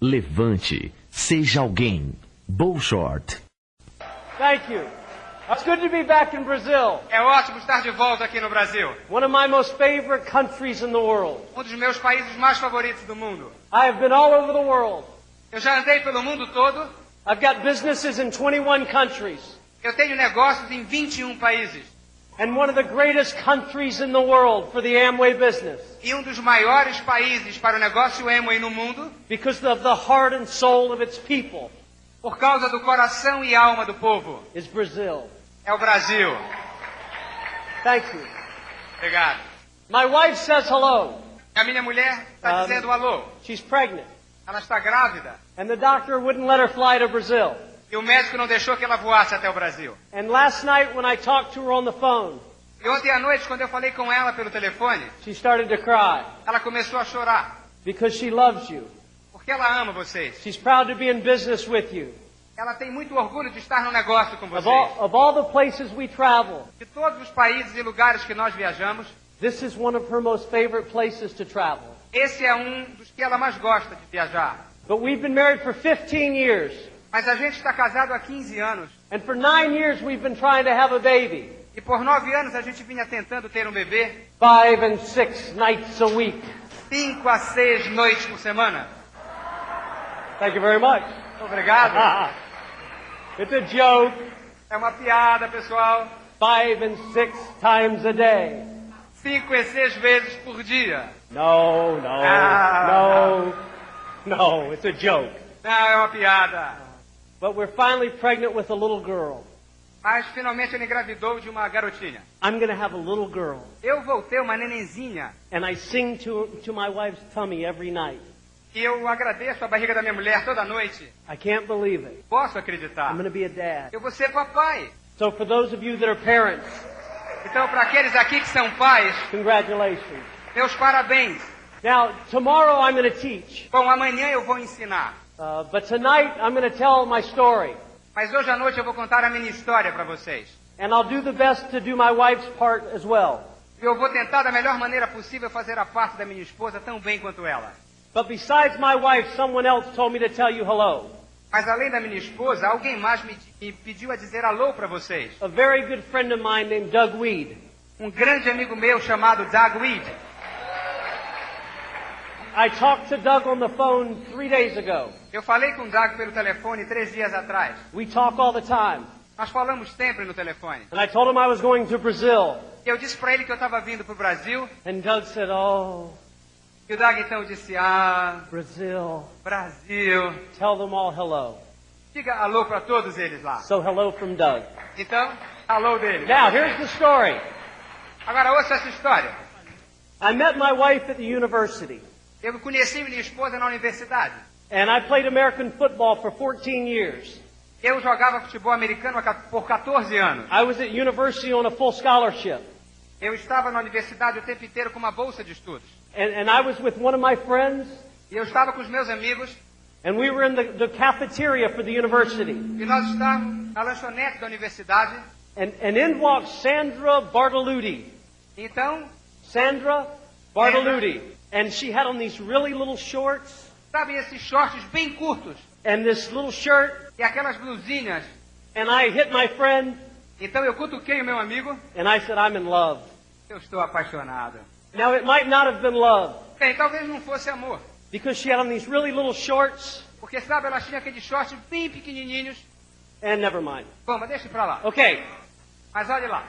Levante. Seja alguém. Bow Short. Thank you. It's good to be back in Brazil. É ótimo estar de volta aqui no Brasil. One of my most favorite countries in the world. Um dos meus países mais favoritos do mundo. I have been all over the world. Eu já andei pelo mundo todo. I've got businesses in 21 countries. Eu tenho negócios em 21 países. And one of the greatest countries in the world for the Amway business. E um dos maiores países para o negócio Amway no mundo. Because of the heart and soul of its people. Por causa do coração e alma do povo. Is Brazil. É o Brasil. Thank you. Obrigado. My wife says hello. A minha mulher está dizendo alô. She's pregnant. Ela está grávida. And the doctor wouldn't let her fly to Brazil. E o médico não deixou que ela voasse até o Brasil. And last night when I talked to her on the phone, e ontem à noite, quando eu falei com ela pelo telefone, she started to cry. Ela começou a chorar. Because she loves you. Porque ela ama vocês. She's proud to be in business with you. Ela tem muito orgulho de estar no negócio com vocês. Of all the places we travel, de todos os países e lugares que nós viajamos, this is one of her most favorite places to travel. Esse é um dos que ela mais gosta de viajar. But we've been married for 15 years. Mas a gente está casado há 15 anos. And for 9 years we've been trying to have a baby. E por 9 anos a gente vinha tentando ter um bebê. 5 and 6 nights a week. 5 a 6 noites por semana. Thank you very much. Obrigado. It's a joke. É uma piada, pessoal. 5 and 6 times a day. 5 e 6 vezes por dia. No, it's a joke. Não, é uma piada. But we're finally pregnant with a little girl. Mas finalmente ele engravidou de uma garotinha. I'm going to have a little girl. Eu vou ter uma nenenzinha. And I sing to my wife's tummy every night. E eu agradeço a barriga da minha mulher toda noite. I can't believe it. Posso acreditar. I'm going to be a dad. Eu vou ser papai. So for those of you that are parents, então para aqueles aqui que são pais, congratulations. Meus parabéns. Now tomorrow I'm going to teach. Bom, amanhã eu vou ensinar. But tonight I'm going to tell my story. Mas hoje à noite eu vou contar a minha história para vocês. And I'll do the best to do my wife's part as well. Eu vou tentar da melhor maneira possível fazer a parte da minha esposa tão bem quanto ela. But besides my wife, someone else told me to tell you hello. Mas além da minha esposa, alguém mais me pediu a dizer alô para vocês. A very good friend of mine named Doug Weed. Um grande amigo meu chamado Doug Weed. I talked to Doug on the phone 3 days ago. Eu falei com o Doug pelo telefone 3 dias atrás. We talk all the time. Nós falamos sempre no telefone. And I told him I was going to Brazil. Eu disse para ele que eu estava vindo para o Brasil. And Doug said, "Oh." E o Doug então disse, Brasil. Tell them all hello. Diga alô para todos eles lá. So hello from Doug. Então, alô dele. Now here's the story. Agora ouça essa história. I met my wife at the university. Eu conheci minha esposa na universidade. And I played American football for 14 years. Eu jogava futebol americano por 14 anos. I was at university on a full scholarship. Eu estava na universidade o tempo inteiro com uma bolsa de estudos. And I was with one of my friends. E eu estava com os meus amigos. And we were in the cafeteria for the university. E nós estávamos na lanchonete da universidade. And in walked Sandra Bartolucci. Então, Sandra Bartolucci. And she had on these really little shorts. Sabe esses shorts bem curtos? And this little shirt. E aquelas blusinhas. And I hit my friend. Então eu cutuquei o meu amigo. And I said, "I'm in love." Eu estou apaixonado. Now it might not have been love. Bem, talvez não fosse amor. Because she had on these really little shorts. Porque sabe, ela tinha aqueles shorts bem pequenininhos. And never mind. Bom, mas deixa pra lá. Okay. Mas olha lá.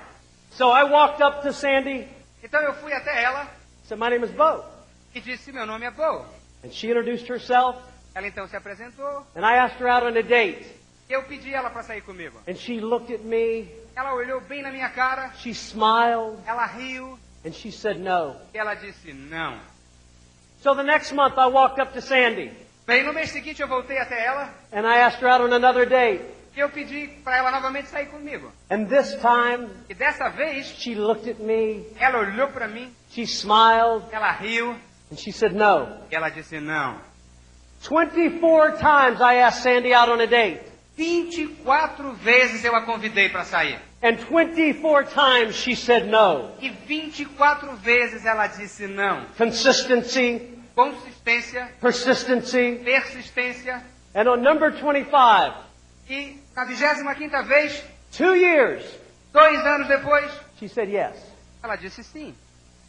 So I walked up to Sandy. Então eu fui até ela. Said, "My name is Bo." E disse, meu nome é Bo. And she introduced herself. Ela então se apresentou. And I asked her out on a date. Eu pedi ela para sair comigo. And she looked at me. Ela olhou bem na minha cara. She smiled. Ela riu. And she said no. E ela disse não. So the next month I walked up to Sandy. Bem, no mês seguinte eu voltei até ela. And I asked her out on another date. E eu pedi para ela novamente sair comigo. And this time, e dessa vez, she looked at me. Ela olhou para mim. She smiled. Ela riu. And she said no. E ela disse não. 24 times I asked Sandy out on a date. 24 vezes eu a convidei para sair. And 24 times she said no. E 24 vezes ela disse não. Consistency. consistência, persistency. persistência. And on number 25, E na 25ª vez, 2 years, 2 anos depois, she said yes. ela disse sim.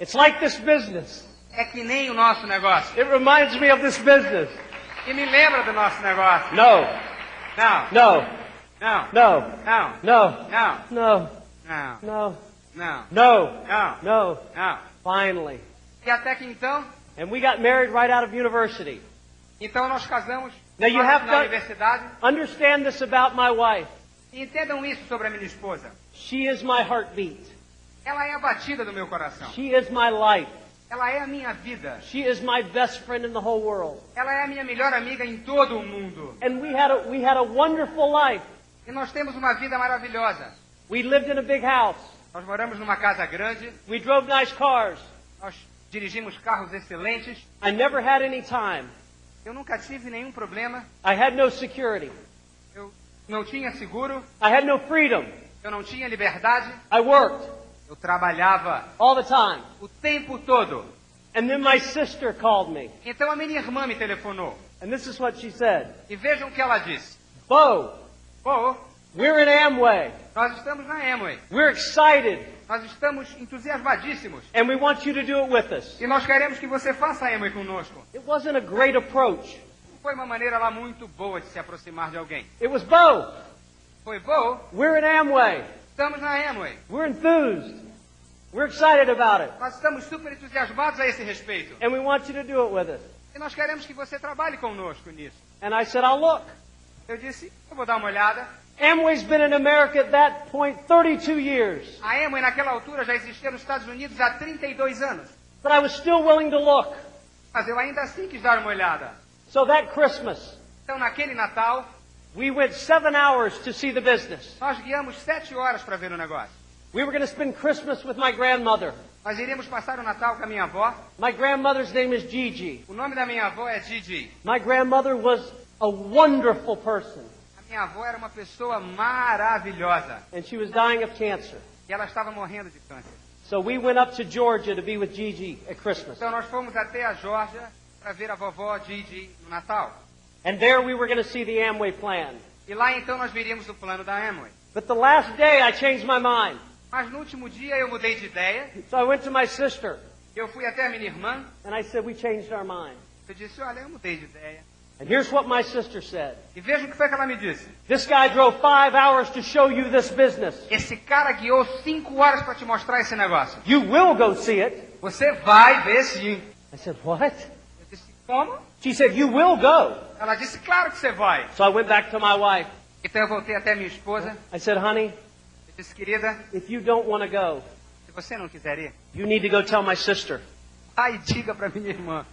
It's like this business. É que nem o nosso negócio. It reminds me of this business. E me lembra do nosso negócio. No, Não, no, não, no, não, no, não, no, não, no, não, no, não, no. não. Finally. E até que então, And we got married right out of university. então nós casamos Now you have na to- universidade. Understand this about my wife. E entendam isso sobre a minha esposa. She is my heartbeat. Ela é a batida do meu coração. She is my life. Ela é a minha vida. She is my best friend in the whole world. Ela é a minha melhor amiga em todo o mundo. And we had a wonderful life. E nós temos uma vida maravilhosa. We lived in a big house. Nós moramos numa casa grande. We drove nice cars. Nós dirigimos carros excelentes. I never had any time. Eu nunca tive nenhum problema. I had no security. Eu não tinha seguro. I had no freedom. Eu não tinha liberdade. I worked Eu trabalhava all the time. o tempo todo. And then my sister called me. Então a minha irmã me telefonou. And this is what she said. E vejam o que ela disse. Bo, Pô, we're in Amway. nós estamos na Amway. We're excited. Nós estamos entusiasmadíssimos. And we want you to do it with us. E nós queremos que você faça a Amway conosco. It wasn't a great approach. Foi uma maneira lá muito boa de se aproximar de alguém. It was Bo, Foi bom. we're in Amway. Estamos na Amway. We're enthused. We're excited about it. Nós estamos super entusiasmados a esse respeito. And we want you to do it with us. E nós queremos que você trabalhe conosco nisso. And I said, I'll look. Eu disse, eu vou dar uma olhada. Amway's been in America at that point 32 years. A Amway naquela altura já existia nos Estados Unidos há 32 anos. But I was still willing to look. Mas eu ainda assim quis dar uma olhada. So that Christmas, Então naquele Natal, we went 7 hours to see the business. nós guiamos 7 horas para ver o negócio. We were going to spend Christmas with my grandmother. Nós iríamos passar o Natal com a minha avó. My grandmother's name is Gigi. O nome da minha avó é Gigi. My grandmother was a wonderful person. A minha avó era uma pessoa maravilhosa. And she was dying of cancer. E ela estava morrendo de câncer. So we went up to Georgia to be with Gigi at Christmas. Então nós fomos até a Geórgia para ver a vovó Gigi no Natal. And there we were going to see the Amway plan. E lá então nós veríamos o plano da Amway. But the last day I changed my mind. Mas no último dia eu mudei de ideia. So I went to my sister Eu fui até a minha irmã. and I said, we changed our mind. Eu disse, olha, eu mudei de ideia. And here's what my sister said. E veja o que foi que ela me disse. This guy drove 5 hours to show you this business. Esse cara guiou 5 horas para te mostrar esse negócio. You will go see it. Você vai ver sim. I said, what? Eu disse, como? She said, you will go. Ela disse, claro que você vai. So I went back to my wife. Então eu voltei até minha esposa. I said, honey, Eu disse, querida, if you don't want to go, se você não quiser ir, you need to go tell my sister. vai e diga para minha irmã.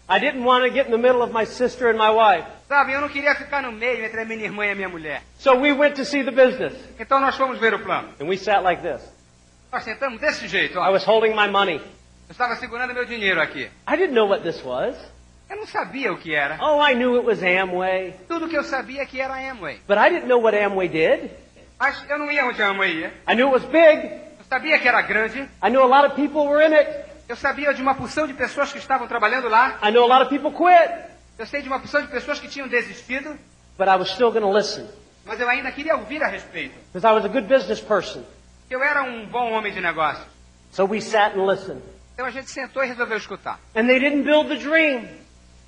I didn't want to get in the middle of my sister and my wife. Sabe, eu não queria ficar no meio entre a minha irmã e a minha mulher. So we went to see the business. Então nós fomos ver o plano. And we sat like this. Nós sentamos desse jeito, I ó. was holding my money. Eu estava segurando meu dinheiro aqui. I didn't know what this was. Eu não sabia o que era. Oh, I knew it was Amway. Tudo que eu sabia é que era a Amway. But I didn't know what Amway did. Mas eu não ia onde a Amway ia. I knew it was big. Eu sabia que era grande. I knew a lot of people were in it. Eu sabia de uma porção de pessoas que estavam trabalhando lá. I know a lot of people quit. Eu sei de uma porção de pessoas que tinham desistido. But I was still going to listen. Mas eu ainda queria ouvir a respeito. Because I was a good business person. Eu era um bom homem de negócio. So we sat and listened. Então a gente sentou e resolveu escutar. And they didn't build the dream.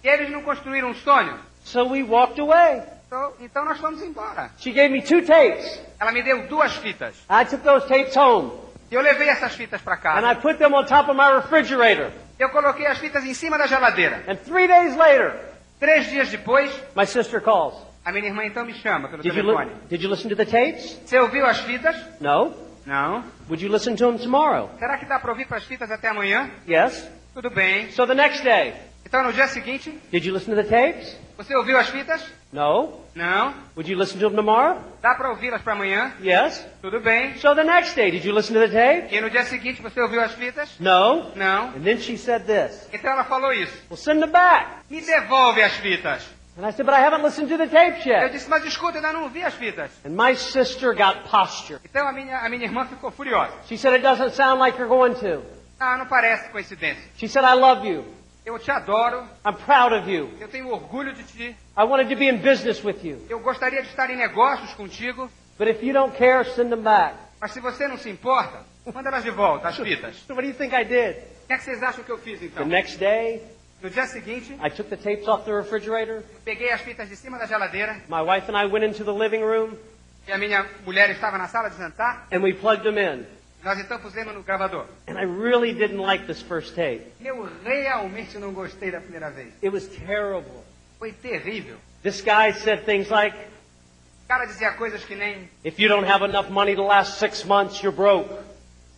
E eles não construíram um sonho. So we walked away. Então nós fomos embora. She gave me 2 tapes. Ela me deu 2 fitas. I took those tapes home. E eu levei essas fitas para And I casa. put them on top of my refrigerator. Eu coloquei as fitas em cima da geladeira. And 3 days later, 3 dias depois, my sister calls. a minha irmã então me chama pelo Did telefone. you listen to the tapes? Você ouviu as fitas? No. Não. Would you listen to them tomorrow? Será que dá para ouvir para as fitas até amanhã? Yes. Tudo bem. So the next day, Então no dia seguinte, did you listen to the tapes? você ouviu as fitas? No. Não. Would you listen to them tomorrow? Dá para ouvi-las para amanhã? Yes. Tudo bem. So the next day, did you listen to the tape? E no dia seguinte você ouviu as fitas? No. Não. And then she said this. Então ela falou isso. Well, send them back. Me devolve as fitas. And I said, but I haven't listened to the tapes Eu yet. disse, mas escuta, eu ainda não ouvi as fitas. And my sister got posture. Então a minha irmã ficou furiosa. She said, it doesn't sound like you're going to. Ah, não parece coincidência. She said, I love you. Eu te adoro. I'm proud of you. Eu tenho orgulho de ti. I wanted to be in business with you. Eu gostaria de estar em negócios contigo. But if you don't care, send them back. Mas se você não se importa, manda elas de volta, as fitas. So what do you think I did? O que é que vocês acham que eu fiz The então? next day, No dia seguinte, I took the tapes off the refrigerator. peguei as fitas de cima da geladeira My wife and I went into the living room e a minha mulher estava na sala de jantar. and we plugged them in. Nós então pusemos no gravador. And I really didn't like this first tape. Eu realmente não gostei da primeira vez. It was terrible. Foi terrível. This guy said things like, O cara dizia coisas que nem: if you don't have enough money to last 6 months, you're broke.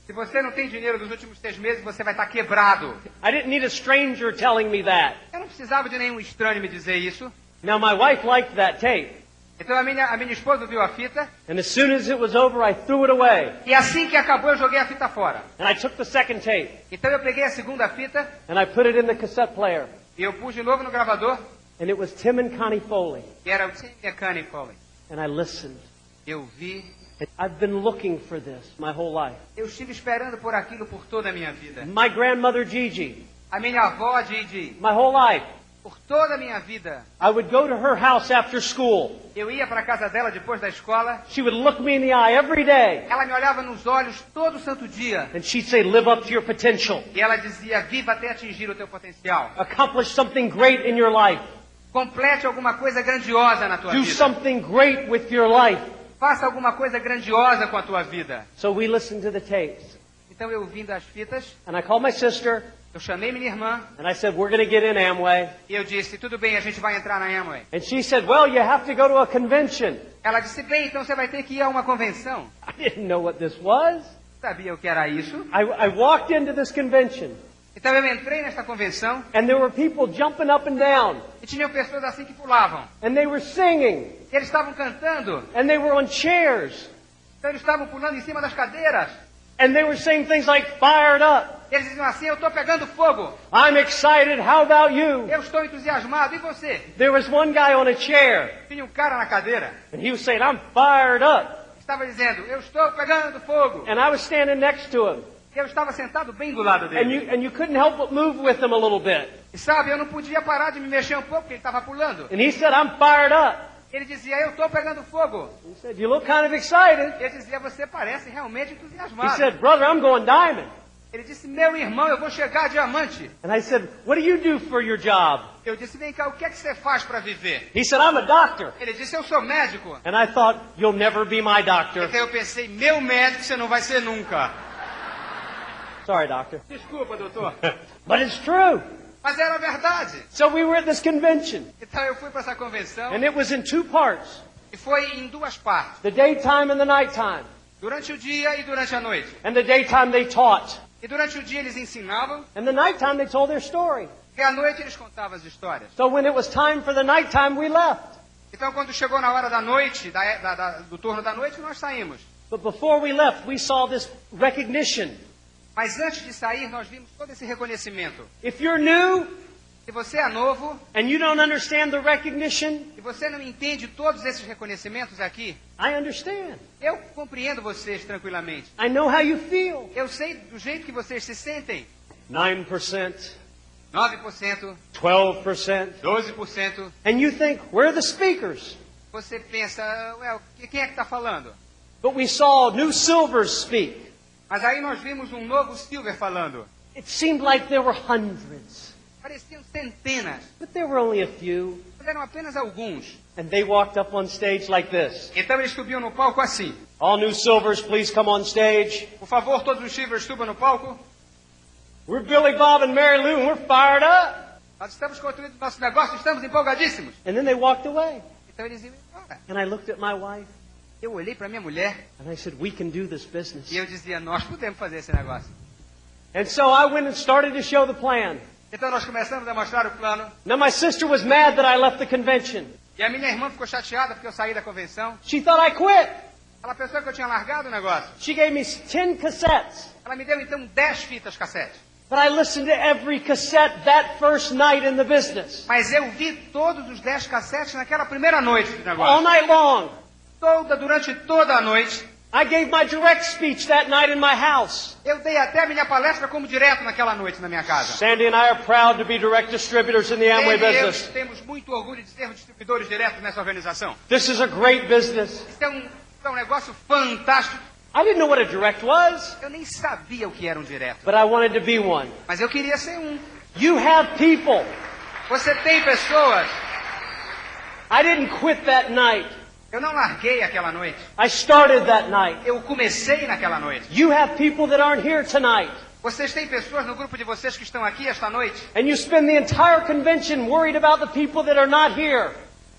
se você não tem dinheiro dos últimos 6 meses, você vai estar quebrado. I didn't need a stranger telling me that. Eu não precisava de nenhum estranho me dizer isso. Now, my wife liked that tape. Então a minha esposa viu a fita And as soon as it was over, I threw it away. e assim que acabou eu joguei a fita fora. And I took the second tape Então eu peguei a segunda fita and I put it in the cassette player. e eu pus de novo no gravador And it was Tim and Connie Foley. e era o Tim e a Connie Foley. And I listened. Eu vi, And I've been looking for this my whole life. eu estive esperando por aquilo por toda a minha vida. My grandmother Gigi, A minha avó Gigi, my whole life, por toda a minha vida, I would go to her house after school. eu ia para a casa dela depois da escola. She would look me in the eye every day. Ela me olhava nos olhos todo santo dia And she'd say, live up to your potential. e ela dizia: viva até atingir o teu potencial. Accomplish something great in your life. Complete alguma coisa grandiosa na tua Do vida. something great with your life. Faça alguma coisa grandiosa com a tua vida. So we listened to the tapes. Então eu ouvindo as fitas, And I called my sister eu chamei minha irmã and I said, we're going to get in Amway. e eu disse: tudo bem, a gente vai entrar na Amway. And she said, well, you have to go to a convention. Ela disse: bem, então você vai ter que ir a uma convenção. I didn't know what this was. Sabia o que era isso? I walked into this convention Então eu entrei nesta convenção and there were people jumping up and down e tinham pessoas assim que pulavam. and they were singing E eles estavam cantando, and they were on chairs então eles estavam pulando em cima das cadeiras. and they were saying things like fired up. Eles diziam assim: eu estou pegando fogo, I'm excited. How about you? eu estou entusiasmado, e você? There was one guy on a chair Tinha um cara na cadeira, and he was saying, I'm fired up. estava dizendo: eu estou pegando fogo. And I was standing next to him. E eu estava sentado bem do lado And dele. you couldn't help but move with him a little bit. E sabe, eu não podia parar de me mexer um pouco, porque ele estava pulando. And he said, I'm fired up. Ele dizia: eu estou pegando fogo. He said, you look kind of excited. Ele dizia: você parece realmente He entusiasmado. said, brother, I'm going diamond. Ele disse: meu irmão, eu vou chegar a diamante. And I said, what do you do for your job? Eu disse: vem cá, o que é que você faz para viver? He said, I'm a doctor. Ele disse: eu sou médico. And I thought, you'll never be my doctor. Então eu pensei: meu médico você não vai ser nunca. Sorry, doctor. Desculpa, doutor. But it's true. Mas era verdade. So we were at this convention. Então eu fui para essa convenção And it was in 2 parts. e foi em duas partes. The daytime and the nighttime. Durante o dia e durante a noite. And the daytime they taught. E durante o dia eles ensinavam And the nighttime they told their story. e à noite eles contavam as histórias. So when it was time for the nighttime, we left. Então quando chegou na hora da noite, do turno da noite, nós saímos. But before we left, we saw this recognition. Mas antes de sair, nós vimos todo esse reconhecimento. If you're new Se você é novo and you don't understand the recognition, e você não entende todos esses reconhecimentos aqui, I understand. eu compreendo vocês tranquilamente. I know how you feel. Eu sei do jeito que vocês se sentem. 9%, 9%, 12%. 12%. And you think, where are the speakers? Você pensa: ué, quem é que está falando? But we saw new silvers speak. Mas aí nós vimos um novo Silver falando. It seemed like there were hundreds, Pareciam centenas, but there were only a few. mas eram apenas alguns. And they walked up on stage like this. Então eles subiam no palco assim. All new silvers, please come on stage. Por favor, todos os Silvers subam no palco. We're Billy Bob and Mary Lou, and we're fired up. Nós estamos construindo nosso negócio, estamos empolgadíssimos. And then they walked away. Então eles iam embora. And I looked at my wife, Eu olhei para minha mulher and I said, we can do this business. e eu dizia: nós podemos fazer esse negócio. And so I went and started to show the plan. Então nós começamos a mostrar o plano. Now my sister was mad that I left the convention. E a minha irmã ficou chateada porque eu saí da convenção. She thought I quit. Ela pensou que eu tinha largado o negócio. She gave me 10 cassettes. Ela me deu então 10 fitas cassete. But I listened to every cassette that first night in the business. Mas eu vi todos os 10 cassetes naquela primeira noite do All negócio. night long. Durante toda a noite, I gave my direct speech that night in my house. Eu dei até a minha palestra como direto naquela noite na minha casa. Sandy and I are proud to be direct distributors in the Amway Ele e eu business. temos muito orgulho de sermos distribuidores diretos nessa organização. This is a great business. Isso é um negócio fantástico. I didn't know what a direct was, Eu nem sabia o que era um direto, but I wanted to be one. mas eu queria ser um. You have people. Você tem pessoas. I didn't quit that night. Eu não larguei aquela noite. I started that night. Eu comecei naquela noite. You have people that aren't here tonight. Vocês têm pessoas no grupo de vocês que estão aqui esta noite. And you spend the entire convention worried about the people that are not here.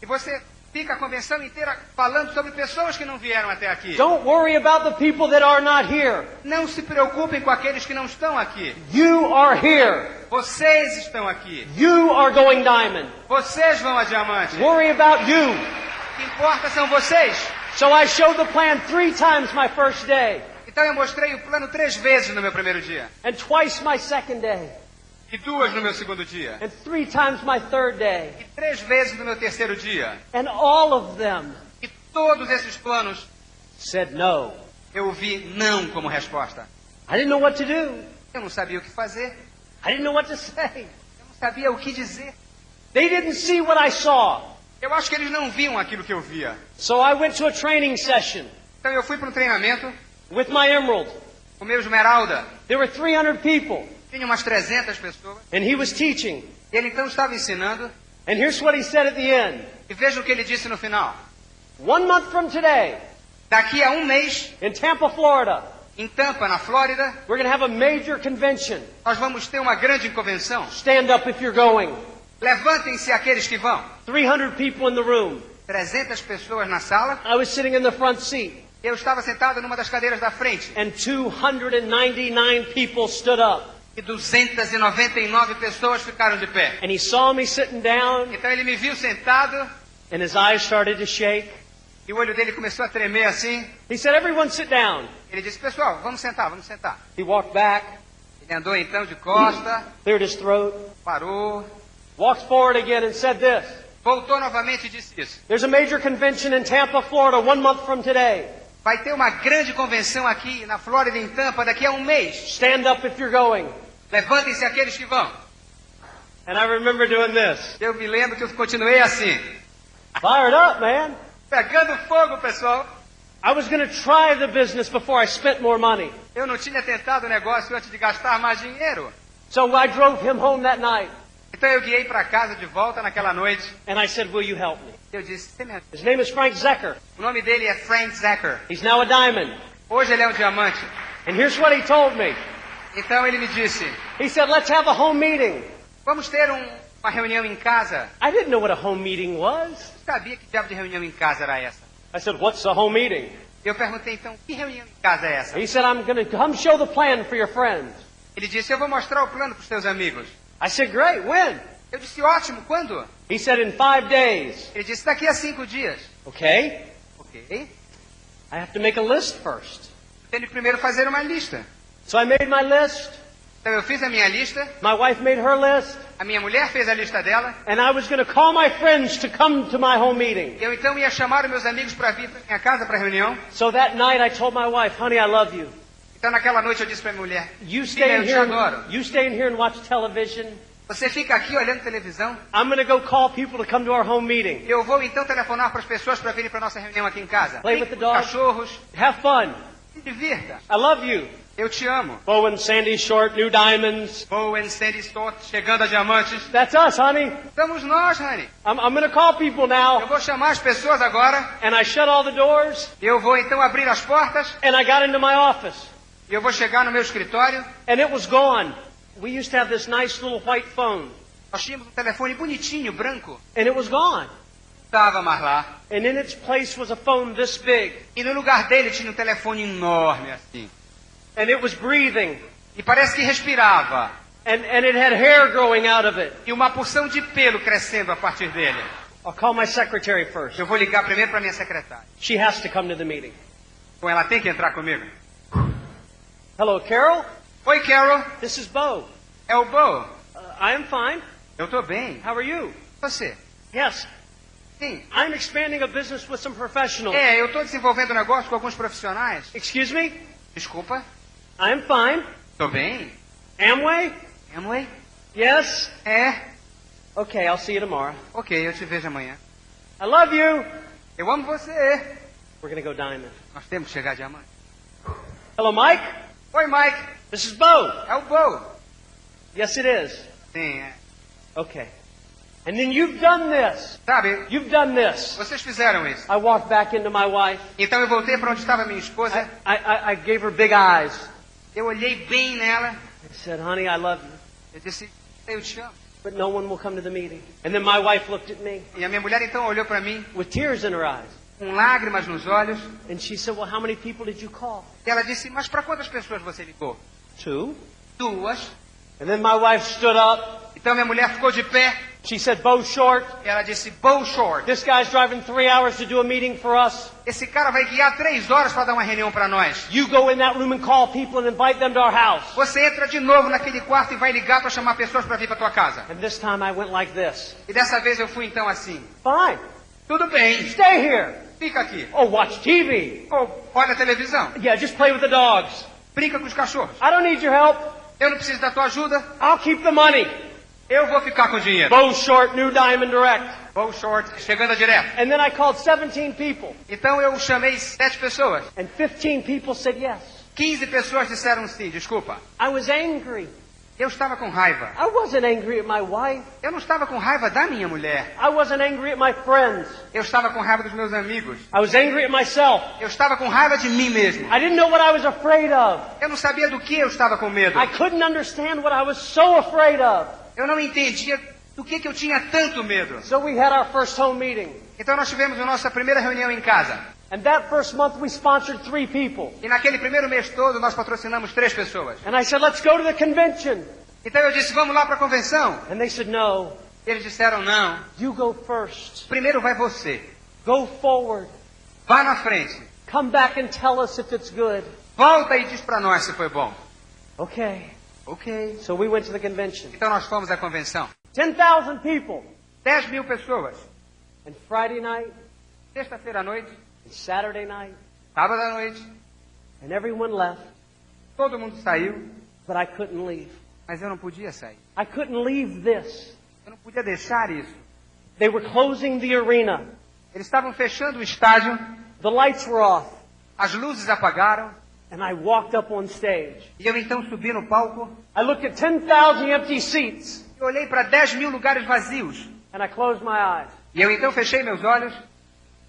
E você fica a convenção inteira falando sobre pessoas que não vieram até aqui. Don't worry about the people that are not here. Não se preocupem com aqueles que não estão aqui. You are here. Vocês estão aqui. You are going diamond. Vocês vão a diamante. Worry about you. O que importa são vocês. So I showed the plan 3 times my first day. Então eu mostrei o plano 3 vezes no meu primeiro dia. And twice my second day. E 2 no meu segundo dia. And 3 times my third day. E 3 vezes no meu terceiro dia. And all of them E todos esses planos, said no. eu ouvi não como resposta. I didn't know what to do. Eu não sabia o que fazer. I didn't know what to say. Eu não sabia o que dizer. They didn't see what I saw. Eu acho que eles não viam aquilo que eu via. So I went to a training session Então eu fui para um treinamento with my emerald. com o meu Esmeralda. There were 300 people. Tinha umas 300 pessoas. And he was teaching. Ele então estava ensinando. And here's what he said at the end. E veja o que ele disse no final. 1 month from today, Daqui a um mês, in Tampa, Florida, em Tampa, na Flórida, we're going to have a major convention. nós vamos ter uma grande convenção. Stand up if you're going. Levantem-se aqueles que vão. 300 people in the room. 300 pessoas na sala. I was sitting in the front seat. Eu estava sentado numa das cadeiras da frente. And 299 people stood up. E 299 pessoas ficaram de pé. And he saw me sitting down, Então ele me viu sentado. and his eyes started to shake. E o olho dele começou a tremer assim. He said, everyone sit down. Ele disse, pessoal, vamos sentar, vamos sentar. He walked back, Ele andou então de costa, cleared his throat, parou, walked forward again and said this. voltou novamente e disse isso. There's a major convention in Tampa, Florida, 1 month from today. Vai ter uma grande convenção aqui na Flórida, em Tampa, daqui a um mês. Stand up if you're going. Levantem-se aqueles que vão. And I remember doing this. Eu me lembro que eu continuei assim. Fired up, man. Pegando fogo, pessoal. I was going to try the business before I spent more money. Eu não tinha tentado o negócio antes de gastar mais dinheiro. So I drove him home that night. Então eu guiei para casa de volta naquela noite. And I said, will you help me? Eu disse, "Você me ajuda?" His name is Frank Zecker. O nome dele é Frank Zecker. He's now a diamond. Hoje ele é um diamante. And here's what he told me. Então ele me disse, He said, let's have a home meeting. vamos ter uma reunião em casa. I didn't know what a home meeting was. Eu sabia que diabo de reunião em casa era essa. I said, what's a home meeting? Eu perguntei então, que reunião em casa é essa? He said, I'm going to come show the plan for your friends. Ele disse, eu vou mostrar o plano para os teus amigos. I said, great, when? Eu disse, ótimo, quando? He said, in 5 days. Ele disse, daqui a 5 dias. Okay, Ok. I have to make a list first. Tem que primeiro fazer uma lista. So I made my list. Então eu fiz a minha lista, My wife made her list. a minha mulher fez a lista dela. And I was going to call my friends to come to my home meeting. Eu então ia chamar os meus amigos para vir para minha casa para a reunião. So that night I told my wife, honey, I love you. Então naquela noite eu disse para minha mulher, You filha, stay in eu te here. adoro. You stay in here and watch television. Você fica aqui olhando televisão. I'm going to go call people to come to our home meeting. Eu vou então telefonar para as pessoas para virem para a nossa reunião aqui em casa. Play with the dog. Cachorros, Have fun. se divirta. I love you. Eu te amo. Bowen, Sandy Short, New Diamonds. Bowen, Sandy Stott, chegando a diamantes. That's us, honey. Estamos nós, honey. I'm going to call people Eu now. vou chamar as pessoas agora. And I shut all the doors. Eu vou então abrir as portas. And I got into my office. E eu vou chegar no meu escritório. And it was gone. We used to have this nice little white phone. Nós tínhamos um telefone bonitinho, branco. And it was gone. Estava mais lá. And in its place was a phone this big. E no lugar dele tinha um telefone enorme assim. And it was breathing. E parece que respirava. And it had hair growing out of it. E uma porção de pelo crescendo a partir dele. I'll call my secretary first. Eu vou ligar primeiro para minha secretária. She has to come to the meeting. Bom, ela tem que entrar comigo. Hello, Carol. Oi, Carol. This is Bo. É o Bo. I am fine. Eu tô bem. How are you? Você? Yes. Sim. I'm expanding a business with some professionals. Eu estou desenvolvendo um negócio com alguns profissionais. Excuse me? Desculpa. I'm fine. Tô bem. Amway? Amway? Yes? É. Okay, I'll see you tomorrow. Ok, eu te vejo amanhã. I love you. Eu amo você. We're going to go diamond. Nós temos que chegar a diamante. Hello, Mike? Oi, Mike. This is Bo. É o Bo. Yes, it is. Sim, Okay. And then you've done this. Sabe, You've done this. vocês fizeram isso. I walked back into my wife. Então eu voltei para onde estava minha esposa. I gave her big eyes. Eu olhei bem nela. I said, honey, I love you. Eu disse, eu te amo. But no one will come to the meeting. And then my wife looked at me E a minha mulher então olhou para mim, with tears in her eyes. com lágrimas nos olhos. And she said, well, how many people did you call? E ela disse, mas para quantas pessoas você ligou? 2. 2. And then my wife stood up. Então minha mulher ficou de pé. She said, Bo Short, E ela disse, Bo Short. this guy's driving 3 hours to do a meeting for us. Esse cara vai guiar 3 horas para dar uma reunião para nós. You go in that room and call people and invite them to our house. Você entra de novo naquele quarto e vai ligar para chamar pessoas para vir para tua casa. And this time I went like this. E dessa vez eu fui então assim. Fine. Tudo bem, Stay here. fica aqui. Oh, watch TV. Ou olha a televisão. Yeah, just play with the dogs. Brinca com os cachorros. I don't need your help. Eu não preciso da tua ajuda. I'll keep the money. Eu vou ficar com o dinheiro. Bo Short, New Diamond Direct. Bo Short, chegando a direto. And then I called 17 people. Então eu chamei 7 pessoas. And 15 people said yes. 15 pessoas disseram sim, desculpa. I was angry. Eu estava com raiva. I wasn't angry at my wife. Eu não estava com raiva da minha mulher. I wasn't angry at my friends. Eu estava com raiva dos meus amigos. I was angry at myself. Eu estava com raiva de mim mesmo. I didn't know what I was afraid of. Eu não sabia do que eu estava com medo. I couldn't understand what I was so afraid of. Eu não entendia do que eu tinha tanto medo. So we had our first home meeting. Então nós tivemos a nossa primeira reunião em casa. And that first month we sponsored 3 people. E naquele primeiro mês todo nós patrocinamos 3 pessoas. And I said, let's go to the convention. Então eu disse, vamos lá para a convenção. And they said, no, Eles disseram, não. you go first. Primeiro vai você. Go forward. Vá na frente. Come back and tell us if it's good. Volta e diz para nós se foi bom. Okay. Ok. So we went to the convention. Então nós fomos à convenção. 10,000 people. 10.000 pessoas. And Friday night, Sexta-feira à noite, and Saturday night, sábado à noite, and everyone left, todo mundo saiu, but I couldn't leave. mas eu não podia sair. I couldn't leave this. Eu não podia deixar isso. They were closing the arena. Eles estavam fechando o estádio, The lights were off. as luzes apagaram, And I walked up on stage. e eu então subi no palco I looked at 10,000 empty seats. e olhei para 10.000 lugares vazios. And I closed my eyes. E eu então fechei meus olhos,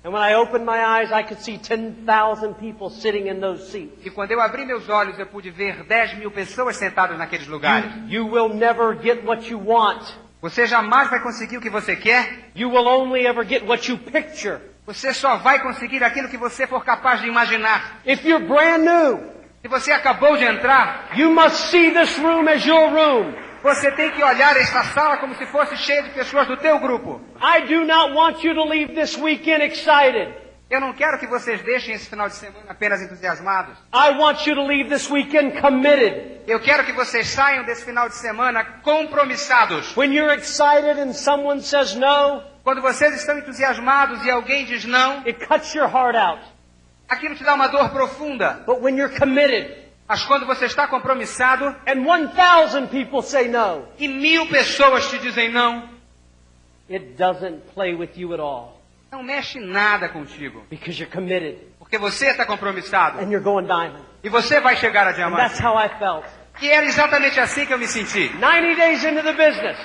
And when I opened my eyes, I could see 10,000 people sitting in those seats. e quando eu abri meus olhos eu pude ver 10.000 pessoas sentadas naqueles lugares. You will never get what you want. Você jamais vai conseguir o que você quer, You will only ever get what you picture. você só vai conseguir aquilo que você for capaz de imaginar. If you're brand new, Se você acabou de entrar, you must see this room as your room. você tem que olhar esta sala como se fosse cheia de pessoas do teu grupo. I do not want you to leave this weekend excited. Eu não quero que vocês deixem esse final de semana apenas entusiasmados. I want you to leave this weekend committed. Eu quero que vocês saiam desse final de semana compromissados. When you're excited and someone says no, Quando vocês estão entusiasmados e alguém diz não, it cuts your heart out. aquilo te dá uma dor profunda. But when you're committed Mas quando você está compromissado and 1,000 people say no, e 1.000 pessoas te dizem não, it doesn't play with you at all não mexe nada contigo. because you're committed Porque você está compromissado. and you're going diamond. E você vai chegar a And diamante. that's how I felt. E era exatamente assim que eu me senti. 90 days into the business,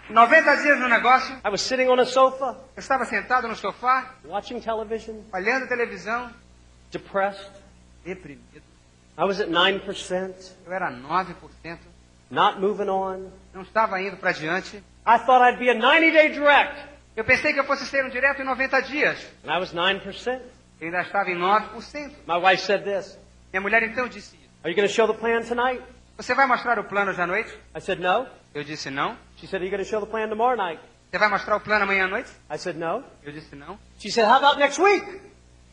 90 dias no negócio, I was sitting on a sofa, eu estava sentado no sofá, watching television, olhando a televisão, depressed. deprimido. I was at 9%, Eu era 9%, not moving on. não estava indo para diante. I thought I'd be a 90-day direct, Eu pensei que eu fosse ser um direto em 90 dias. and I was 9%. Eu ainda estava em 9%. My wife said this, Minha mulher então disse, are you going to show the plan tonight? você vai mostrar o plano hoje à noite? I said, no. Eu disse não. She said, are you going to show the plan tomorrow night? Você vai mostrar o plano amanhã à noite? I said, no. Eu disse não. She said, how about next week?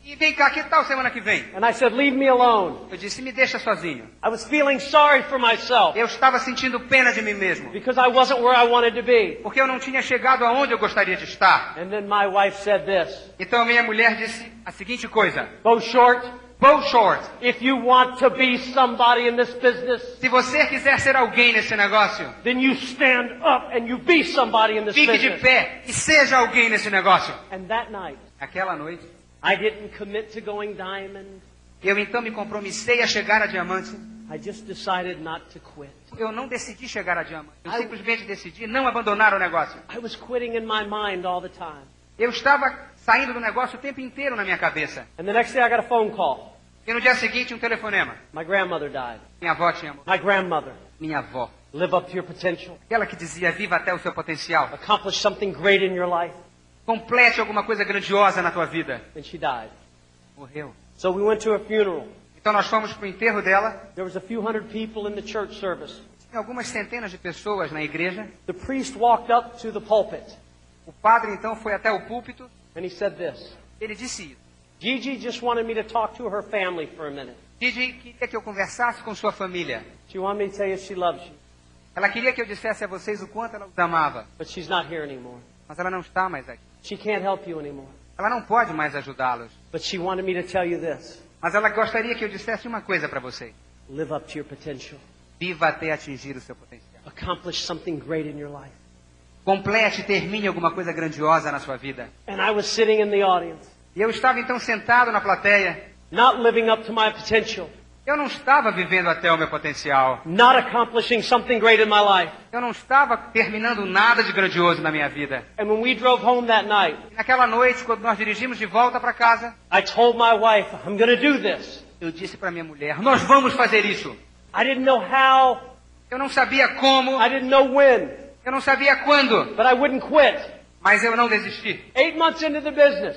E vem cá, que tal semana que vem? And I said, leave me alone. Eu disse, me deixa sozinho. I was feeling sorry for myself Eu estava sentindo pena de mim mesmo. because I wasn't where I wanted to be. Porque eu não tinha chegado aonde eu gostaria de estar. And then my wife said this, Então minha mulher disse a seguinte coisa. Bo Short, Bo Short, if you want to be somebody in this business, se você quiser ser alguém nesse negócio, then you stand up and you be somebody in this fique de business. pé e seja alguém nesse negócio. And that night, Aquela noite, I didn't commit to going diamond. eu então me compromissei a chegar a diamante. I just decided not to quit. Eu não decidi chegar a diamante. Eu simplesmente decidi não abandonar o negócio. I was quitting in my mind all the time. Eu estava saindo do negócio o tempo inteiro na minha cabeça. And the next day I got a phone call. E no dia seguinte, um telefonema. My grandmother died. Minha avó tinha morrido. My grandmother. Minha avó. Live up to your potential. Aquela que dizia, viva até o seu potencial. Accomplish something great in your life. Complete alguma coisa grandiosa na tua vida. And she died. Morreu. So we went to a funeral. Então nós fomos para o enterro dela. There was a few hundred people in the church service. Tinha algumas centenas de pessoas na igreja. The priest walked up to the pulpit. O padre então foi até o púlpito. And he said this. Ele disse isso. Gigi just wanted me to talk to her family for a minute. Gigi queria que eu conversasse com sua família. She wanted me to tell you she loves you. Ela queria que eu dissesse a vocês o quanto ela os amava. But she's not here anymore. Mas ela não está mais aqui. She can't help you anymore. Ela não pode mais ajudá-los. But she wanted me to tell you this. Mas ela gostaria que eu dissesse uma coisa para vocês. Live up to your potential. Viva até atingir o seu potencial. Accomplish something great in your life. Complete e termine alguma coisa grandiosa na sua vida. And I was sitting in the audience, E eu estava então sentado na plateia. not living up to my potential, Eu não estava vivendo até o meu potencial. not accomplishing something great in my life. Eu não estava terminando nada de grandioso na minha vida. And when we drove home that night, E naquela noite, quando nós dirigimos de volta para casa, I told my wife, I'm going to do this. eu disse para minha mulher, nós vamos fazer isso. I didn't know how, Eu não sabia como, I didn't know when, eu não sabia quando, but I wouldn't quit. mas eu não desisti. 8 months into the business,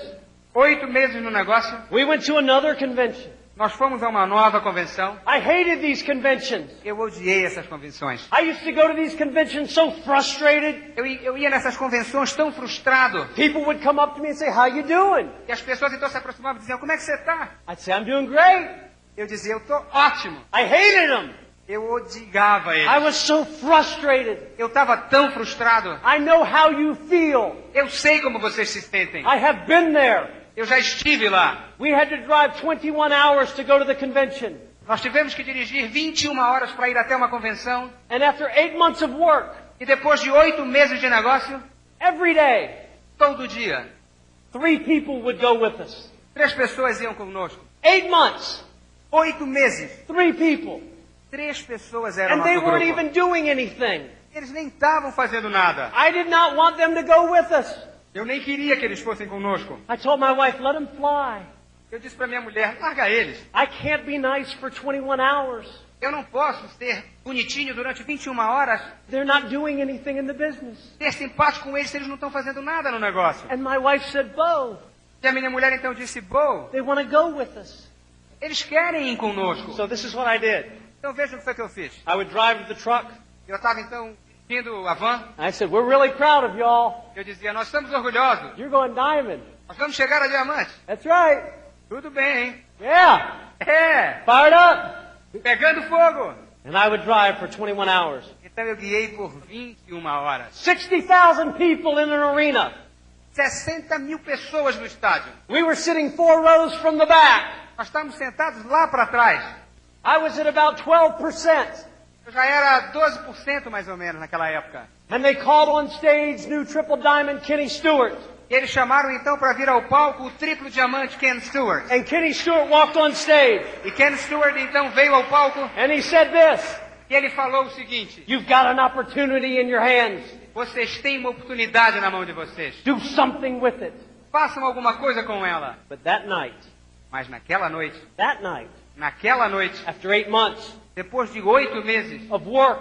8 meses no negócio, we went to another convention. nós fomos a uma nova convenção. I hated these conventions. Eu odiei essas convenções. I used to go to these conventions so frustrated. Eu ia nessas convenções tão frustrado. People would come up to me and say, how you doing? E as pessoas então se aproximavam e diziam, como é que você está? I'd say, I'm doing great. Eu dizia, eu estou ótimo. I hated them. Eu odiava I eles. was so frustrated. Eu estava tão frustrado. I know how you feel. Eu sei como vocês se sentem. I have been there. Eu já estive lá. We had to drive 21 hours to go to the convention. Nós tivemos que dirigir 21 horas para ir até uma convenção. And after 8 months of work, E depois de 8 meses de negócio, every day, todo dia, 3 people would go with us. 3 pessoas iam conosco. 8 months, 8 meses, 3 people. 3 pessoas eram And they nosso weren't grupo. even doing anything. Eles nem estavam fazendo nada. I did not want them to go with us. Eu nem queria que eles fossem conosco. I told my wife, let them fly. Eu disse para minha mulher, larga eles. I can't be nice for 21 hours. Eu não posso ser bonitinho durante 21 horas, They're not doing anything in the business. ter simpático com eles se eles não estão fazendo nada no negócio. And my wife said, Bo, E a minha mulher então disse, Bo, they want to go with us. eles querem ir conosco. So this is what I did. Então veja o que foi que eu fiz. I would drive the truck. Eu estava então indo a van. I said, we're really proud of y'all. Eu dizia, nós estamos orgulhosos. You're going diamond. Nós vamos chegar a diamante. That's right. Tudo bem, hein? Yeah. É, Fired up. pegando fogo. And I would drive for 21 hours. Então eu guiei por 21 horas. 60,000 people in an arena. 60 mil pessoas no estádio. We were sitting 4 rows from the back. Nós estávamos sentados lá para trás. I was at about 12%. Eu já era 12% mais ou menos naquela época. And they called on stage new triple diamond Kenny Stewart. E eles chamaram então para vir ao palco o triplo diamante Ken Stewart. And Kenny Stewart walked on stage. E Ken Stewart então veio ao palco And he said this, e ele falou o seguinte: you've got an opportunity in your hands. vocês têm uma oportunidade na mão de vocês. Do something with it. Façam alguma coisa com ela. But that night, Mas naquela noite, after 8 months depois de 8 meses of work,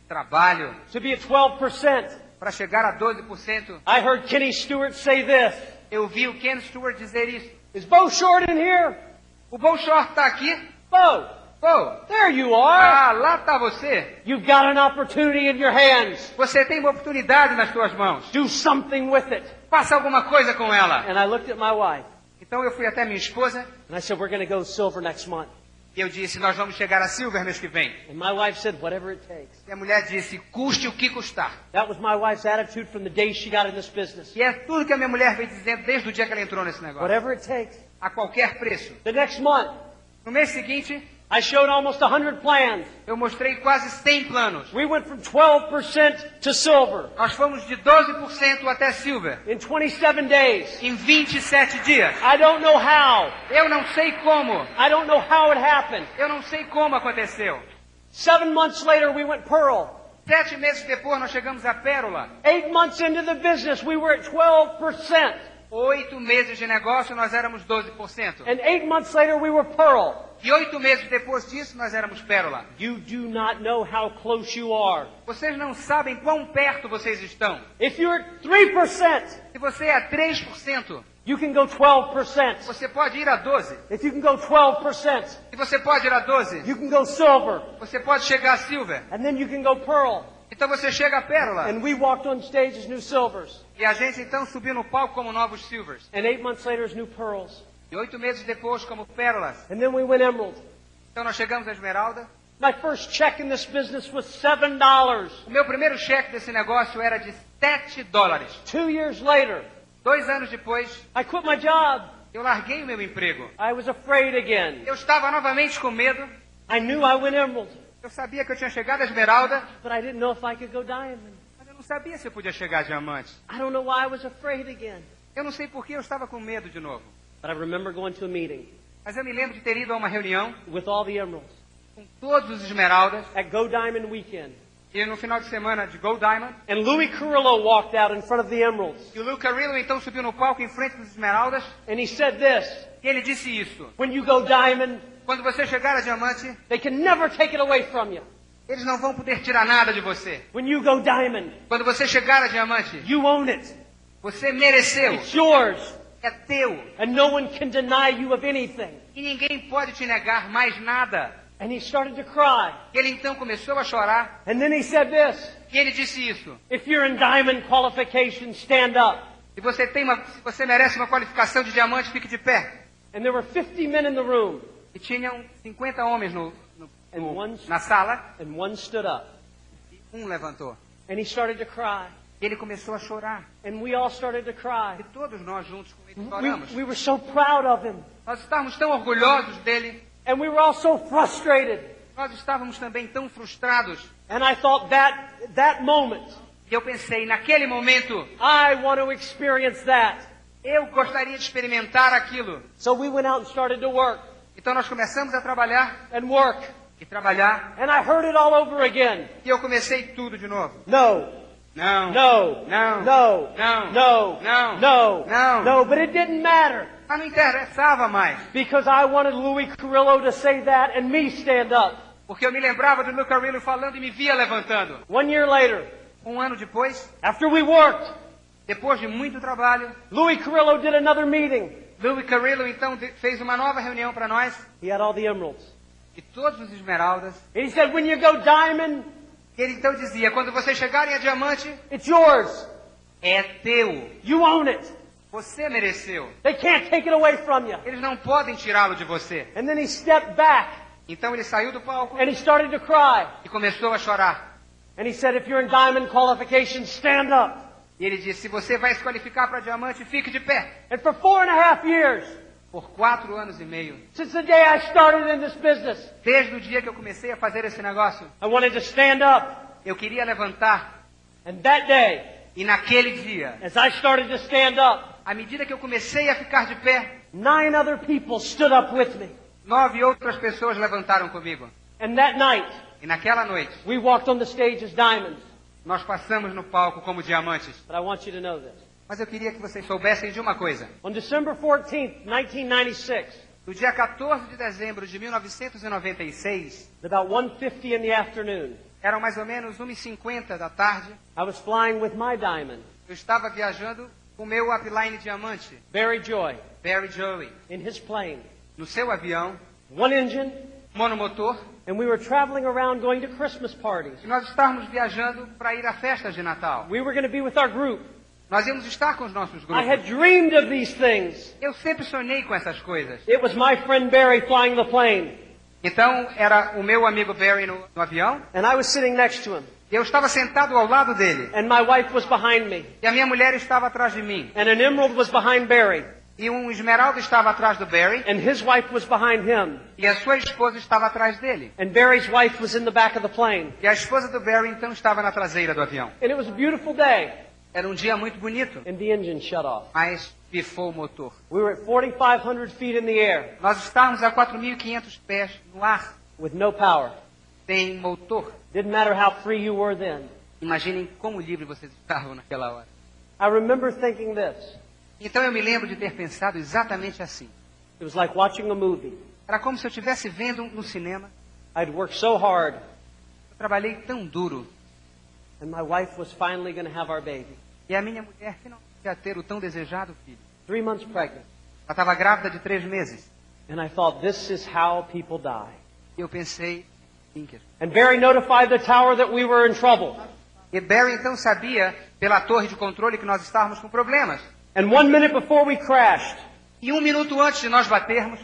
de trabalho to be at 12%, para chegar a 12%, I heard Kenny Stewart say this, eu vi o Ken Stewart dizer isso. is Bo Short in here? O Bo Short está aqui? Bo, Bo, there you are. lá está você. You've got an opportunity in your hands. Você tem uma oportunidade nas suas mãos. Do something with it. Faça alguma coisa com ela. And I looked at my wife. Então eu fui até minha esposa and I said, we're going to go silver next month. e eu disse, nós vamos chegar a silver mês que vem. And my wife said, whatever it takes. E a mulher disse, custe o que custar. That was my wife's attitude from the day she got in this business. E é tudo que a minha mulher vem dizendo desde o dia que ela entrou nesse negócio. Whatever it takes. A qualquer preço. The next month, No mês seguinte, I showed almost 100 plans. eu mostrei quase 100 planos. We went from 12% to silver Nós fomos de 12% até silver in 27 days. em 27 dias. I don't know how. Eu não sei como. I don't know how it happened. Eu não sei como aconteceu. 7 months later, we went pearl. 7 meses depois, nós chegamos à pérola. 8 months into the business, we were at 12%. 8 meses de negócio, nós éramos 12%. And 8 months later, we were pearl. E 8 meses depois disso, nós éramos pérola. You do not know how close you are. Vocês não sabem quão perto vocês estão. If you're at 3%, Se você é 3%, you can go 12%. você pode ir a 12%. If you can go 12%, Se você pode ir a 12%, you can go silver. você pode chegar a silver. And then you can go pearl. Então você chega a pérola. And we walked on stage as new silvers. E a gente então subiu no palco como novos silvers. And 8 months later as new pearls. E 8 meses depois como pérolas. And then we went emerald. Então nós chegamos a esmeralda. My first check in this business was $7. O meu primeiro cheque desse negócio era de $7. 2 years later, 2 anos depois, I quit my job. eu larguei o meu emprego. I was afraid again. Eu estava novamente com medo. I knew I went emerald, Eu sabia que eu tinha chegado a esmeralda, but I didn't know if I could go diamond. mas eu não sabia se eu podia chegar a diamante. I don't know why I was afraid again. Eu não sei por que eu estava com medo de novo. But I remember going to a meeting Mas eu me lembro de ter ido a uma reunião with all the emeralds com todos os esmeraldas. at Go Diamond Weekend. E no final de semana de Gold Diamond. And Louis Carrillo walked out in front of the emeralds. E o Lou Carrillo então subiu no palco em frente dos esmeraldas. And he said this, E ele disse isso. when you go diamond, Quando você chegar a diamante, they can never take it away from you. eles não vão poder tirar nada de você. When you go diamond, Quando você chegar a diamante, you own it. você mereceu. It's yours. É teu. And no one can deny you of anything. E ninguém pode te negar mais nada. And he started to cry. Ele então começou a chorar. And then he said this, E ele disse isso. if you're in diamond qualification, stand up. Se você merece uma qualificação de diamante, fique de pé. And there were 50 men in the room. E tinham 50 homens And na sala. and one stood up. E levantou. And he started to cry. E ele começou a chorar. And we all started to cry. E todos nós juntos com ele choramos. We were so proud of him. Nós estávamos tão orgulhosos dele. And we were all so frustrated. Nós estávamos também tão frustrados. And I thought that moment, E eu pensei, naquele momento, I want to experience that. eu gostaria de experimentar aquilo. So we went out and started to work Então nós começamos a trabalhar and work. e trabalhar. And I heard it all over again. E eu comecei tudo de novo. No, Não. no, Não. no, Não. no, Não. no, Não. no. But it didn't matter Mas não interessava mais. because I wanted Louis Carrillo to say that and me stand up. Porque eu me lembrava do Lou Carrillo falando e me via levantando. 1 year later, Um ano depois, after we worked, depois de muito trabalho, Louis Carrillo did another meeting. Lou Carrillo então fez uma nova reunião para nós. He had all the emeralds. E todos os esmeraldas. And he said, when you go diamond, Ele então dizia, quando vocês chegarem a diamante, it's yours. é teu. You own it. Você mereceu. They can't take it away from you. Eles não podem tirá-lo de você. And then he stepped back Então ele saiu do palco and he started to cry. e começou a chorar. And he said, if you're in diamond qualification, stand up. E ele disse, se você vai se qualificar para diamante, fique de pé. And for 4.5 years, Por 4 anos e meio, since the day I started in this business, desde o dia que eu comecei a fazer esse negócio, I wanted to stand up. eu queria levantar. And that day, E naquele dia, as I started to stand up, à medida que eu comecei a ficar de pé, 9 other people stood up with me. 9 outras pessoas levantaram comigo. And that night, E naquela noite, we walked on the stage as diamonds. nós passamos no palco como diamantes. But I want you to know this. Mas eu queria que vocês soubessem de uma coisa. On December 14th, 1996, No dia 14 de dezembro de 1996, at about 1:50 in the afternoon, eram mais ou menos 1h50 da tarde, I was flying with my diamond, eu estava viajando com o meu upline diamante, Barry Joy, Barry Joey, in his plane. no seu avião, One engine, monomotor, and we were traveling around going to Christmas parties. e nós estávamos viajando para ir a festas de Natal. We were going to be with our group. Nós íamos estar com os nossos I had grupos. dreamed of these things. Eu sempre sonhei com essas coisas. It was my friend Barry flying the plane, Então, era o meu amigo Barry no avião, and I was sitting next to him, e eu estava sentado ao lado dele, and my wife was behind me, e a minha mulher estava atrás de mim, and an emerald was behind Barry, e um esmeralda estava atrás do Barry, and his wife was behind him, e a sua esposa estava atrás dele. and Barry's wife was in the back of the plane. E a esposa do Barry, então, estava na traseira do avião. And it was a beautiful day, Era um dia muito bonito, and the engine shut off. mas pifou o motor. We were at 4,500 feet in the air Nós estávamos a 4.500 pés no ar, with no power. sem motor. Didn't matter how free you were then. Imaginem como livre vocês estavam naquela hora. I remember thinking this. Então eu me lembro de ter pensado exatamente assim. It was like watching a movie. Era como se eu estivesse vendo no cinema. I'd worked so hard, Eu trabalhei tão duro. and my wife was finally going to have our baby. E a minha mulher finalmente ia ter o tão desejado filho. 3 months pregnant. Ela estava grávida de 3 meses. And I thought, this is how people die. E eu pensei, Tinker. And Barry notified the tower that we were in trouble. E Barry então sabia, pela torre de controle, que nós estávamos com problemas. And 1 minute before we crashed, E 1 minuto antes de nós batermos,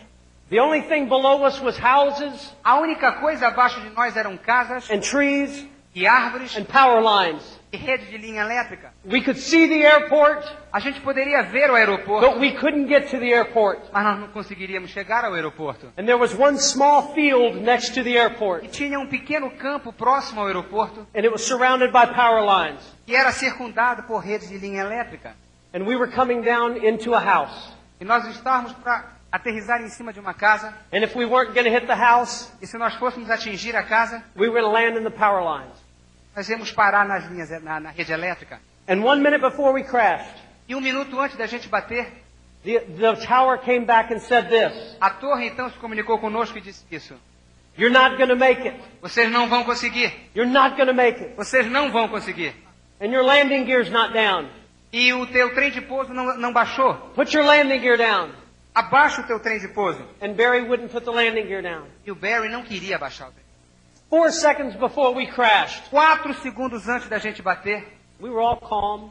the only thing below us was houses a única coisa abaixo de nós eram casas and trees e árvores and power lines. e rede de linha elétrica. We could see the airport, A gente poderia ver o aeroporto, but we couldn't get to the airport. mas nós não conseguiríamos chegar ao aeroporto. And there was one small field next to the E airport, tinha um pequeno campo próximo ao aeroporto, and it was surrounded by power lines. que era circundado por redes de linha elétrica. And we were coming down into a house. E nós estávamos para aterrissar em cima de uma casa, And if we weren't going to hit the house, e se nós fôssemos atingir a casa, we were going to land in the power lines. nós íamos parar nas linhas, na rede elétrica. And 1 minute before we crashed, E 1 minuto antes da gente bater, the tower came back and said this: a torre então se comunicou conosco e disse isso. you're not going to make it. Vocês não vão conseguir. You're not going to make it. Vocês não vão conseguir. And your landing gear's not down. E o teu trem de pouso não baixou. Put your landing gear down. Abaixa o teu trem de pouso. And Barry wouldn't put the landing gear down. E o Barry não queria abaixar o trem. 4 seconds before we crashed, 4 segundos antes da gente bater, we were all calm.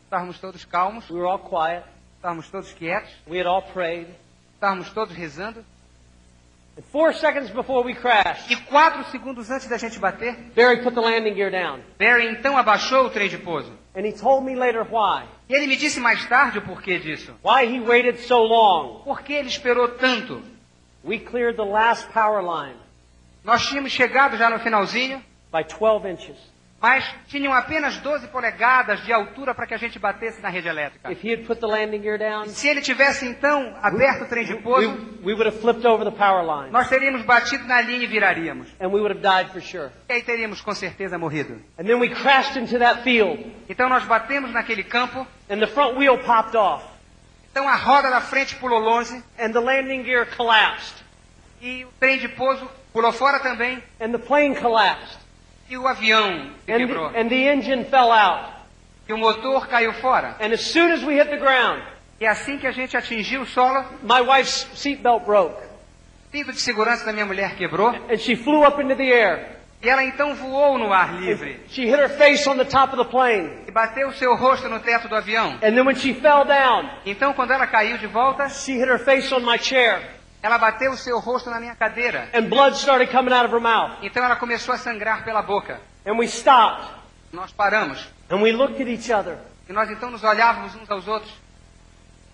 estávamos todos calmos, We were all quiet. estávamos todos quietos, We had all prayed. estávamos todos rezando. And 4 seconds before we crashed, E 4 segundos antes da gente bater, Barry put the landing gear down. Barry então abaixou o trem de pouso. And he told me later why. E ele me disse mais tarde o porquê disso. Why he waited so long. Por que ele esperou tanto? We cleared the last power line Nós tínhamos chegado já no finalzinho, by 12 inches. mas tinham apenas 12 polegadas de altura para que a gente batesse na rede elétrica. If he had put the landing gear down, Se ele tivesse então aberto o trem de pouso, we would have flipped over the power line. nós teríamos batido na linha e viraríamos. And we would have died for sure. E aí teríamos com certeza morrido. And then we crashed into that field. Então nós batemos naquele campo, And the front wheel popped off. então a roda da frente pulou longe And the landing gear collapsed. e o trem de pouso pulou fora também And the plane collapsed. e o avião se quebrou. And the engine fell out. E o motor caiu fora. And as soon as we hit the ground, E assim que a gente atingiu o solo, my wife's seatbelt broke. o cinto de segurança da minha mulher quebrou And she flew up into the air. e ela então voou no ar livre She hit her face on the top of the plane. e bateu o seu rosto no teto do avião. And then when she fell down, Então quando ela caiu de volta, she hit her face on my chair. ela bateu o seu rosto na minha cadeira. And blood started coming out of her mouth. Então ela começou a sangrar pela boca. And we stopped. Nós paramos And we looked at each other. e nós então nos olhávamos uns aos outros.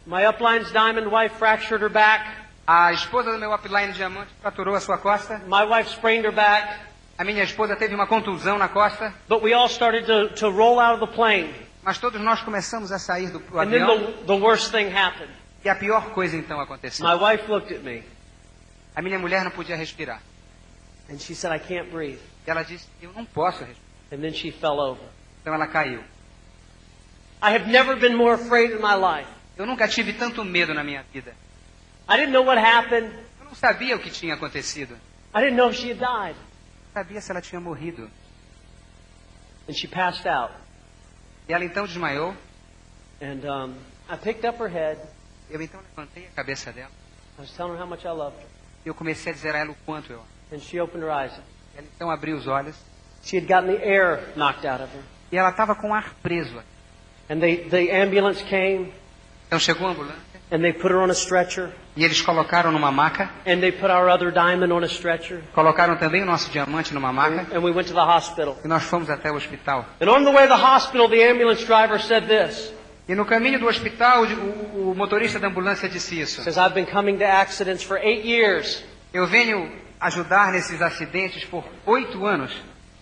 My upline's diamond wife fractured her back. A esposa do meu upline diamante fraturou a sua costa. My wife sprained her back. A minha esposa teve uma contusão na costa. But we all started to roll out of the plane. Mas todos nós começamos a sair do And then avião. the worst thing happened. E a pior coisa então aconteceu. My wife looked at me. A minha mulher não podia respirar. And she said, I can't breathe. E ela disse, eu não posso respirar. And then she fell over. Então ela caiu. I have never been more afraid in my life. Eu nunca tive tanto medo na minha vida. I didn't know what happened. Eu não sabia o que tinha acontecido. I didn't know if she had died. Eu não sabia se ela tinha morrido. And she passed out. E ela então desmaiou. And I picked up her head. Eu então levantei a cabeça dela. I was telling her how much I loved her. E eu comecei a dizer a ela o quanto eu. And she opened her eyes. Ela então abriu os olhos. She had gotten the air knocked out of her. E ela estava com o ar preso. And the ambulance came, Então chegou a ambulância and they put her on a stretcher, e eles colocaram numa maca, and they put our other diamond on a stretcher, colocaram também o nosso diamante numa maca and we went to the hospital. e nós fomos até o hospital. And on the way to the hospital, the ambulance driver said this. E no caminho do hospital, o motorista da ambulância disse isso. Says, I've been coming to accidents for 8 years. Eu venho ajudar nesses acidentes por 8 anos.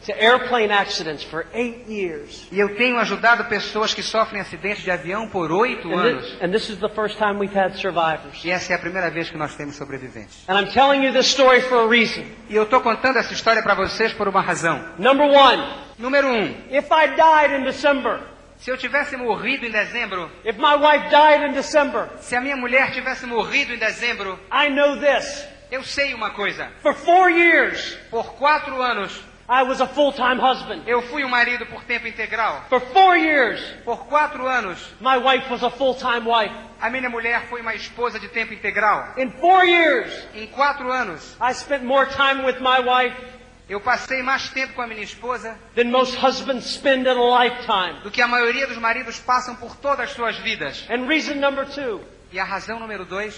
To airplane accidents for 8 years. E eu tenho ajudado pessoas que sofrem acidentes de avião por 8 anos. And this is the first time we've had survivors. E essa é a primeira vez que nós temos sobreviventes. And I'm telling you this story for a reason. E eu estou contando essa história para vocês por uma razão. Number one. Número 1. If I died in December. Se eu tivesse morrido em dezembro, If my wife died in December. se a minha mulher tivesse morrido em dezembro, I know this. eu sei uma coisa. For 4 years. Por 4 anos, I was a full-time husband. eu fui um marido por tempo integral. For 4 years. Por 4 anos, My wife was a full-time wife. a minha mulher foi uma esposa de tempo integral. In 4 years. Em 4 anos, I spent more time with my wife eu passei mais tempo com a minha esposa than most husbands spend in a lifetime. do que a maioria dos maridos passam por todas as suas vidas. And reason number 2. E a razão número 2,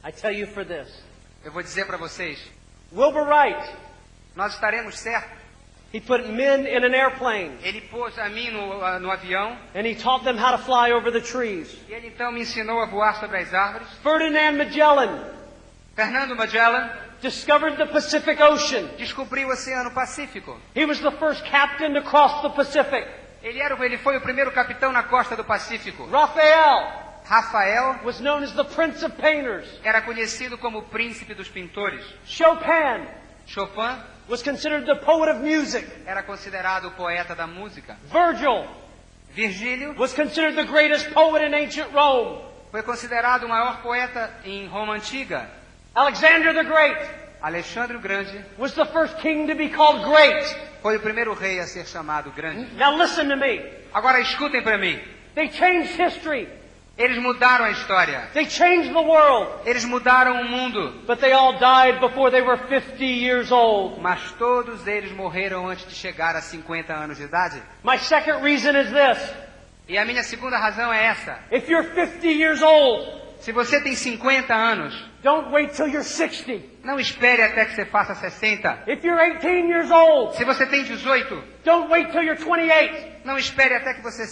I tell you for this. eu vou dizer para vocês, Wilbur Wright, nós estaremos certos. he put men in an airplane Ele pôs a mim no avião and he taught them how to fly over the trees. e ele então me ensinou a voar sobre as árvores. Ferdinand Magellan Fernando Magellan discovered the Pacific Ocean. descobriu o Oceano Pacífico. He was the first captain to cross the Pacific. Ele foi o primeiro capitão na costa do Pacífico. Raphael Rafael was known as the Prince of Painters. era conhecido como o príncipe dos pintores. Chopin Chopin was considered the poet of music. era considerado o poeta da música. Virgil Virgílio was considered the greatest poet in ancient Rome. foi considerado o maior poeta em Roma Antiga. Alexander the Great Alexandre o Grande was the first king to be called great. foi o primeiro rei a ser chamado Grande. Now listen to me. Agora escutem para mim. They changed history. Eles mudaram a história. They changed the world. Eles mudaram o mundo. But they all died before they were 50 years old. Mas todos eles morreram antes de chegar a 50 anos de idade. My second reason is this. E a minha segunda razão é essa. If you're 50 years old, Se você tem 50 anos, don't wait till you're 60. não espere até que você faça 60. If you're 18 years old, Se você tem 18, don't wait till you're 28. não espere até que você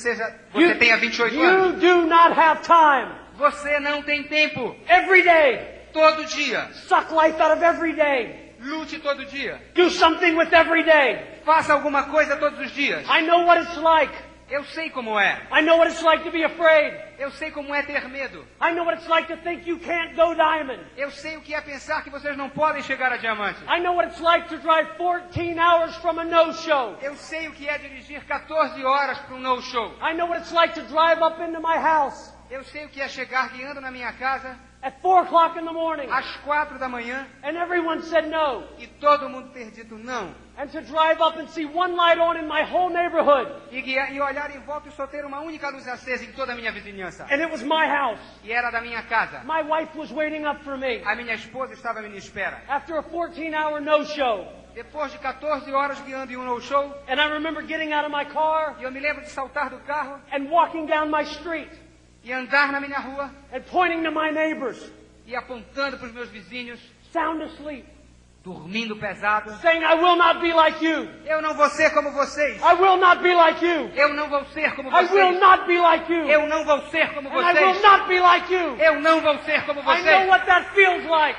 tenha 28 you anos. do not have time. Você não tem tempo. Every day, Todo dia. suck life out of every day. Lute todo dia. Do something with every day. Faça alguma coisa todos os dias. I know what it's like. Eu sei como é. I know what it's like to be afraid. Eu sei como é ter medo. I know what it's like to think you can't go diamond. Eu sei o que é pensar que vocês não podem chegar a diamante. I know what it's like to drive 14 hours from a no-show. Eu sei o que é dirigir 14 horas para um no-show. I know what it's like to drive up into my house Eu sei o que é chegar guiando na minha casa at 4 o'clock in the morning às 4 da manhã and everyone said no. e todo mundo ter dito não. And to drive up and see one light on in my whole neighborhood. E olhar em volta e só ter uma única luz acesa em toda a minha vizinhança. And it was my house. E era da minha casa. My wife was waiting up for me. A minha esposa estava à minha espera. After a 14-hour no-show. Depois de 14 horas guiando em um no-show, And I remember getting out of my car e eu me lembro de saltar do carro and walking down my street e andar na minha rua and pointing to my neighbors, e apontando para os meus vizinhos, sound asleep, dormindo pesado. saying, I will not be like you. Eu não vou ser como vocês. I will not be like you. Eu não vou ser como I will vocês. not be like you. Eu não vou ser como And I will vocês. not be like you. Eu não vou ser como I know vocês. what that feels like.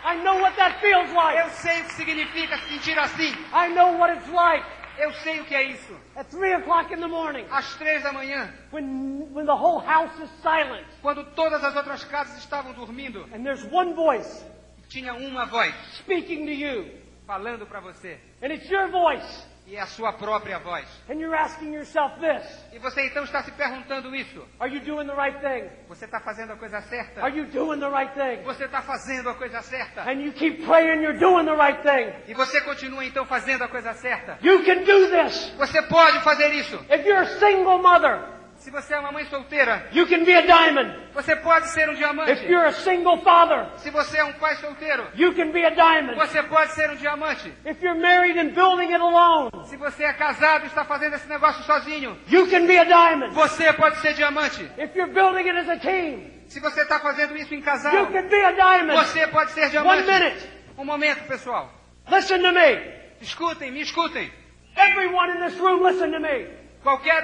I know what that feels like. Eu sei o que significa se sentir assim. I know what it's like Eu sei o que é isso. at 3 o'clock in the morning Às 3 da manhã, when the whole house is silent quando todas as outras casas estavam dormindo, and there's one voice tinha uma voz speaking to you. falando para você. And it's your voice. E é a sua própria voz. And you're asking yourself this. E você então está se perguntando isso. Are you doing the right thing? Você está fazendo a coisa certa? Are you doing the right thing? Você está fazendo a coisa certa? And you keep praying you're doing the right thing. E você continua então fazendo a coisa certa? You can do this. Você pode fazer isso. If you're a single mother, Se você é uma mãe solteira, you can be a diamond. Você pode ser um diamante. If you're a single father, Se você é um pai solteiro, you can be a diamond. você pode ser um diamante. If you're married and building it alone, Se você é casado e está fazendo esse negócio sozinho, you can be a diamond. você pode ser diamante. If you're building it as a team, Se você está fazendo isso em casal, you can be a diamond. você pode ser 1 diamante. minute. Um momento, pessoal. Listen to me. Escutem, me escutem. Everyone in this room, listen to me.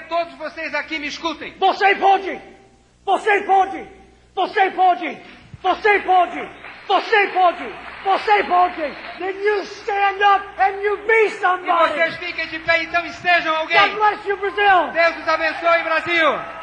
Todos vocês aqui me escutem. Você pode. Você pode. Você pode. Você pode. Você pode. Você pode. Then you stand up and you be E somebody. vocês fiquem de pé, então, e sejam alguém. God bless you, Brazil. Deus os abençoe, Brasil.